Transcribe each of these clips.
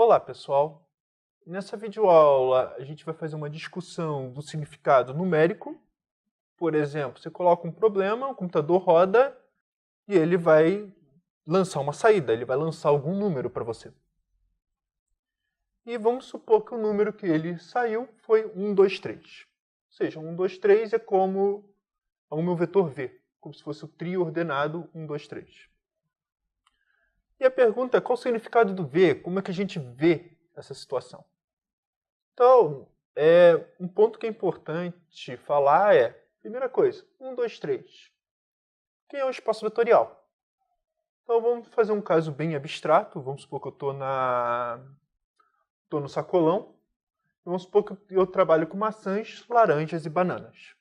Olá, pessoal! Nessa videoaula, a gente vai fazer uma discussão do significado numérico. Por exemplo, você coloca um problema, o computador roda e ele vai lançar uma saída, ele vai lançar algum número para você. E vamos supor que o número que ele saiu foi 1, 2, 3. Ou seja, 1, 2, 3 é como o meu vetor V, como se fosse o trio ordenado 1, 2, 3. E a pergunta é, qual o significado do V? Como é que a gente vê essa situação? Então, um ponto que é importante falar é, primeira coisa, 1, 2, 3. Quem é o espaço vetorial? Então vamos fazer um caso bem abstrato, vamos supor que eu estou no sacolão, vamos supor que eu trabalho com maçãs, laranjas e bananas.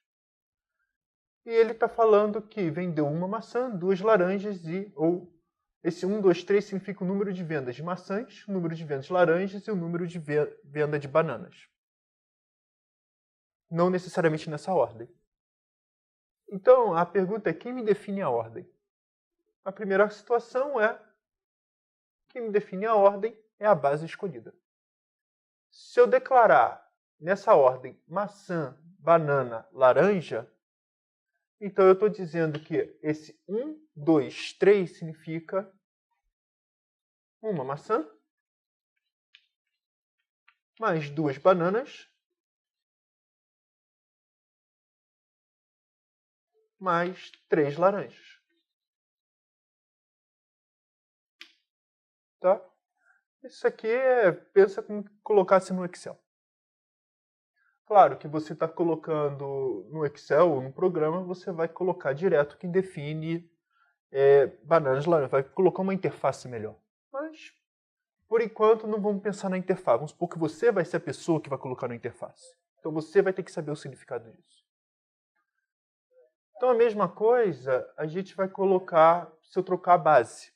E ele está falando que vendeu uma maçã, 2 laranjas ou esse 1, 2, 3 significa o número de vendas de maçãs, o número de vendas de laranjas e o número de venda de bananas. Não necessariamente nessa ordem. Então, a pergunta é, quem me define a ordem? A primeira situação é, quem me define a ordem é a base escolhida. Se eu declarar nessa ordem maçã, banana, laranja, então eu estou dizendo que esse 1, 2, 3 significa uma maçã, mais 2 bananas, mais 3 laranjas. Tá? Isso aqui pensa como colocasse no Excel. Claro que você está colocando no Excel ou no programa, você vai colocar direto quem define bananas, laranjas, vai colocar uma interface melhor. Mas, por enquanto, não vamos pensar na interface. Vamos supor que você vai ser a pessoa que vai colocar na interface. Então você vai ter que saber o significado disso. Então a mesma coisa, a gente vai colocar, se eu trocar a base.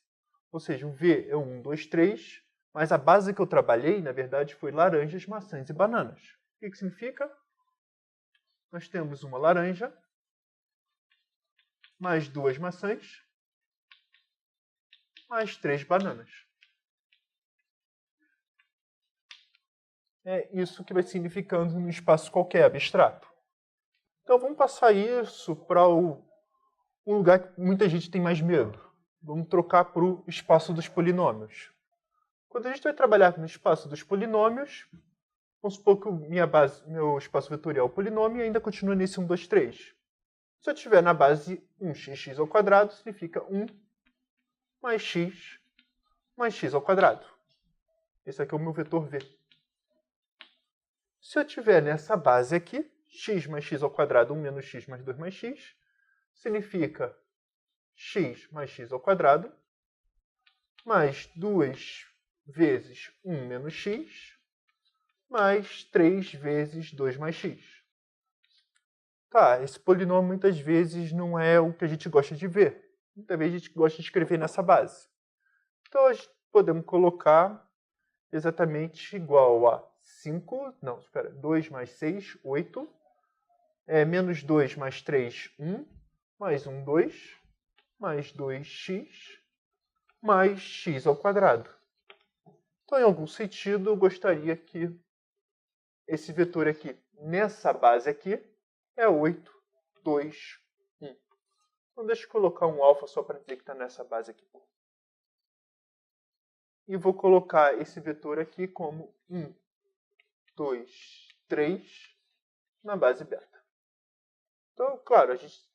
Ou seja, o V é 1, 2, 3, mas a base que eu trabalhei, na verdade, foi laranjas, maçãs e bananas. O que significa? Nós temos uma laranja, mais 2 maçãs, mais 3 bananas. É isso que vai significando num espaço qualquer, abstrato. Então vamos passar isso para um lugar que muita gente tem mais medo. Vamos trocar para o espaço dos polinômios. Quando a gente vai trabalhar no espaço dos polinômios, vamos supor que meu espaço vetorial é o polinômio e ainda continua nesse 1, 2, 3. Se eu tiver na base 1x ao quadrado, significa 1 mais x ao quadrado. Esse aqui é o meu vetor V. Se eu tiver nessa base aqui, x mais x ao quadrado, 1 menos x mais 2 mais x, significa x mais x ao quadrado, mais 2 vezes 1 menos x, mais 3 vezes 2 mais x. Tá, esse polinômio muitas vezes não é o que a gente gosta de ver. Muitas vezes a gente gosta de escrever nessa base. Então, podemos colocar exatamente igual a 2 mais 6, 8, menos 2 mais 3, 1, mais 1, 2, mais 2x, mais x ao quadrado. Então, em algum sentido, eu gostaria que esse vetor aqui, nessa base aqui, é 8, 2, 1. Então, deixa eu colocar um alfa só para dizer que está nessa base aqui. E vou colocar esse vetor aqui como 1, 2, 3 na base beta. Então, claro,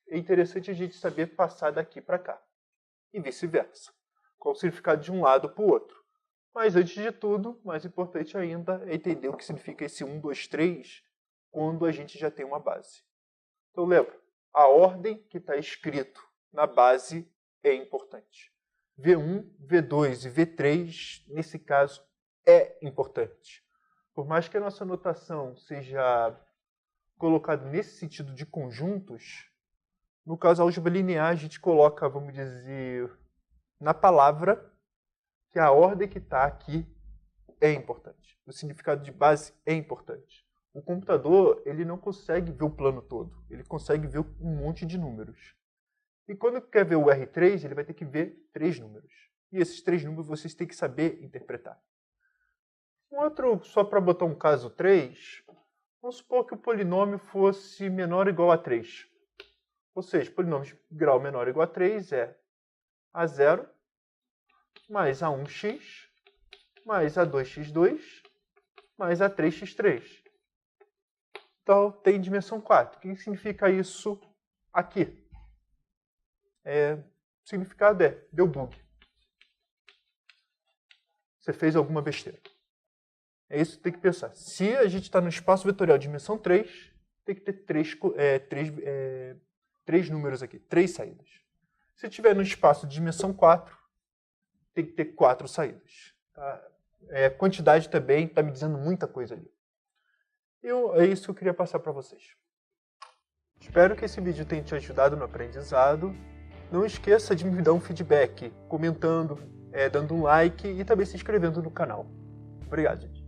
é interessante a gente saber passar daqui para cá. E vice-versa. Qual o significado de um lado para o outro. Mas, antes de tudo, mais importante ainda é entender o que significa esse 1, 2, 3 quando a gente já tem uma base. Então, lembra, a ordem que está escrito na base é importante. V1, V2 e V3, nesse caso, é importante. Por mais que a nossa notação seja colocada nesse sentido de conjuntos, no caso álgebra linear, a gente coloca, vamos dizer, na palavra que a ordem que está aqui é importante. O significado de base é importante. O computador ele não consegue ver o plano todo. Ele consegue ver um monte de números. E quando quer ver o R3, ele vai ter que ver 3 números. E esses 3 números vocês têm que saber interpretar. Um outro, só para botar um caso 3, vamos supor que o polinômio fosse menor ou igual a 3. Ou seja, o polinômio de grau menor ou igual a 3 é A0 mais A1x mais A2x2 mais A3x3. Então, tem dimensão 4. O que significa isso aqui? O significado é, deu bug. Você fez alguma besteira. É isso que tem que pensar. Se a gente está no espaço vetorial de dimensão 3, tem que ter três números aqui, 3 saídas. Se tiver no espaço de dimensão 4, tem que ter 4 saídas. Tá? Quantidade também está me dizendo muita coisa ali. É isso que eu queria passar para vocês. Espero que esse vídeo tenha te ajudado no aprendizado. Não esqueça de me dar um feedback, comentando, dando um like e também se inscrevendo no canal. Obrigado, gente.